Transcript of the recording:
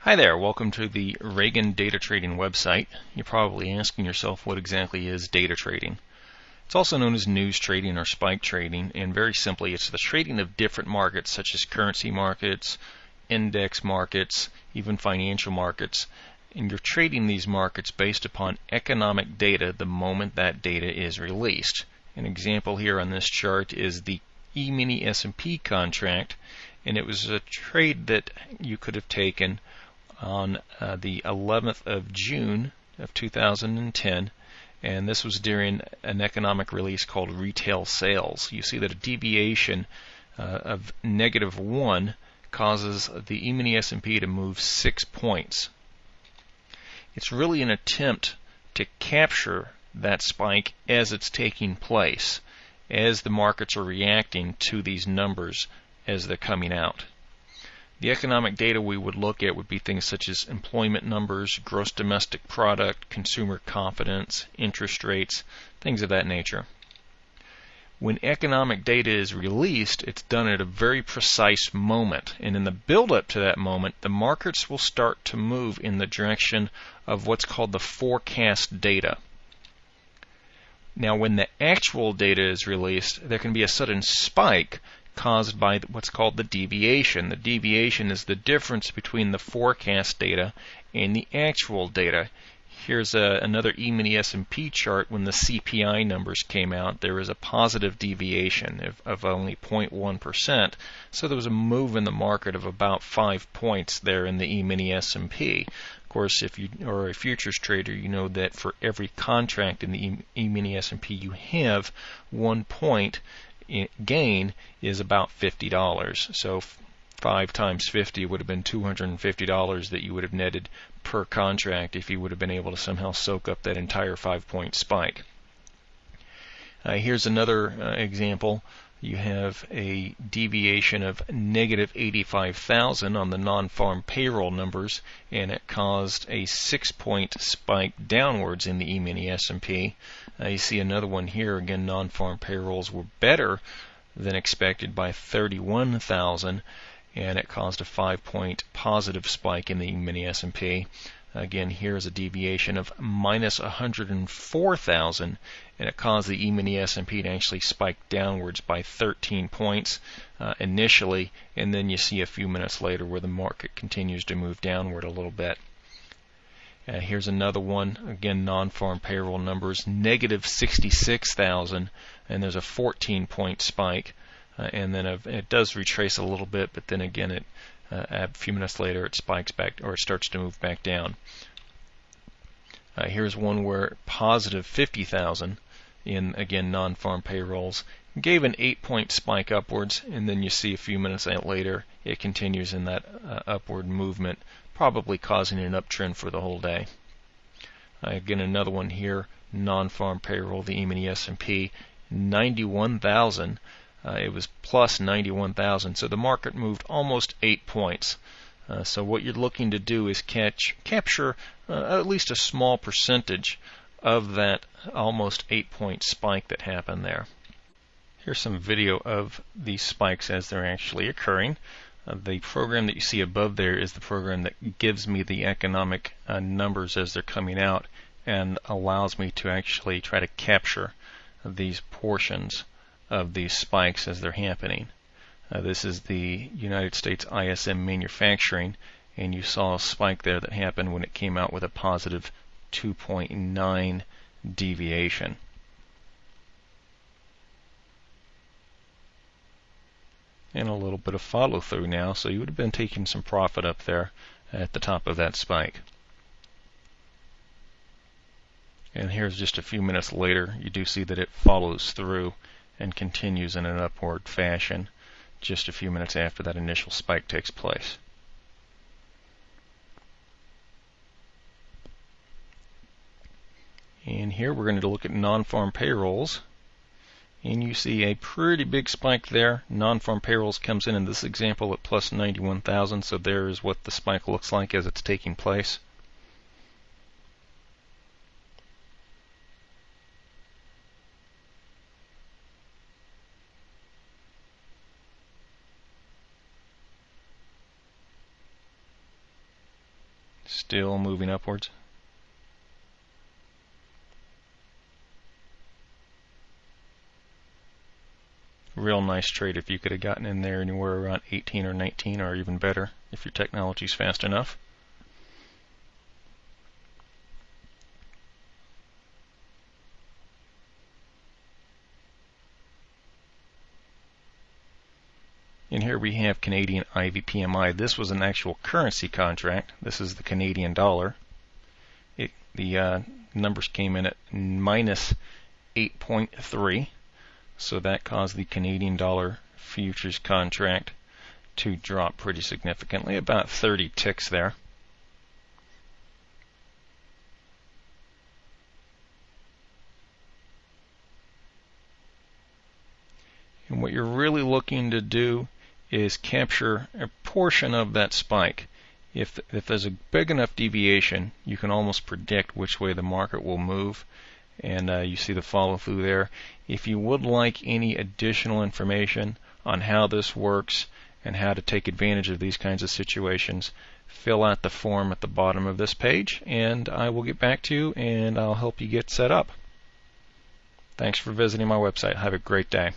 Hi there, welcome to the Reagan Data Trading website. You're probably asking yourself what exactly is data trading. It's also known as news trading or spike trading, and very simply it's the trading of different markets such as currency markets, index markets, even financial markets, and you're trading these markets based upon economic data the moment that data is released. An example here on this chart is the E-mini S&P contract, and it was a trade that you could have taken on the 11th of June of 2010, and this was during an economic release called retail sales. You see that a deviation of -1 causes the E-mini S&P to move 6 points. It's really an attempt to capture that spike as it's taking place, as the markets are reacting to these numbers as they're coming out. The economic data we would look at would be things such as employment numbers, gross domestic product, consumer confidence, interest rates, things of that nature. When economic data is released, it's done at a very precise moment, and in the build-up to that moment, the markets will start to move in the direction of what's called the forecast data. Now, when the actual data is released, there can be a sudden spike caused by what's called the deviation. The deviation is the difference between the forecast data and the actual data. Here's another E-mini S&P chart. When the CPI numbers came out, there was a positive deviation of only 0.1%. So there was a move in the market of about 5 points there in the E-mini S&P. Of course, if you are a futures trader, you know that for every contract in the E-mini S&P, you have 1 point gain is about $50. So 5 times 50 would have been $250 that you would have netted per contract if you would have been able to somehow soak up that entire 5-point spike. Here's another example. You have a deviation of -85,000 on the non-farm payroll numbers, and it caused a 6-point spike downwards in the E-mini S&P. You see another one here. Again, non-farm payrolls were better than expected by 31,000, and it caused a 5-point positive spike in the E-mini S&P. Again, here's a deviation of -104,000, and it caused the E-mini S&P to actually spike downwards by 13 points initially, and then you see a few minutes later where the market continues to move downward a little bit. Here's another one. Again, non-farm payroll numbers, -66,000, and there's a 14-point spike, and then it does retrace a little bit, but then again a few minutes later it spikes back, or it starts to move back down. Here's one where +50,000 in, again, non-farm payrolls gave an 8-point spike upwards, and then you see a few minutes later it continues in that upward movement, probably causing an uptrend for the whole day. Again, another one here, non-farm payroll, the E-mini S&P, 91,000. It was plus 91,000, so the market moved almost 8 points. So what you're looking to do is capture at least a small percentage of that almost 8-point spike that happened there. Here's some video of these spikes as they're actually occurring. The program that you see above there is the program that gives me the economic numbers as they're coming out and allows me to actually try to capture these portions of these spikes as they're happening. This is the United States ISM manufacturing, and you saw a spike there that happened when it came out with a positive 2.9 deviation. And a little bit of follow through now, so you would have been taking some profit up there at the top of that spike. And here's just a few minutes later, you do see that it follows through and continues in an upward fashion just a few minutes after that initial spike takes place. And here we're going to look at non-farm payrolls, and you see a pretty big spike there. Non-farm payrolls comes in this example at plus 91,000, so there is what the spike looks like as it's taking place. Still moving upwards. Real nice trade if you could have gotten in there anywhere around 18 or 19, or even better if your technology's fast enough. And here we have Canadian IVPMI. This was an actual currency contract. This is the Canadian dollar. The numbers came in at minus 8.3. So that caused the Canadian dollar futures contract to drop pretty significantly, about 30 ticks there. And what you're really looking to do is capture a portion of that spike. If there's a big enough deviation, you can almost predict which way the market will move. And you see the follow through there. If you would like any additional information on how this works and how to take advantage of these kinds of situations, fill out the form at the bottom of this page, and I will get back to you and I'll help you get set up. Thanks for visiting my website. Have a great day.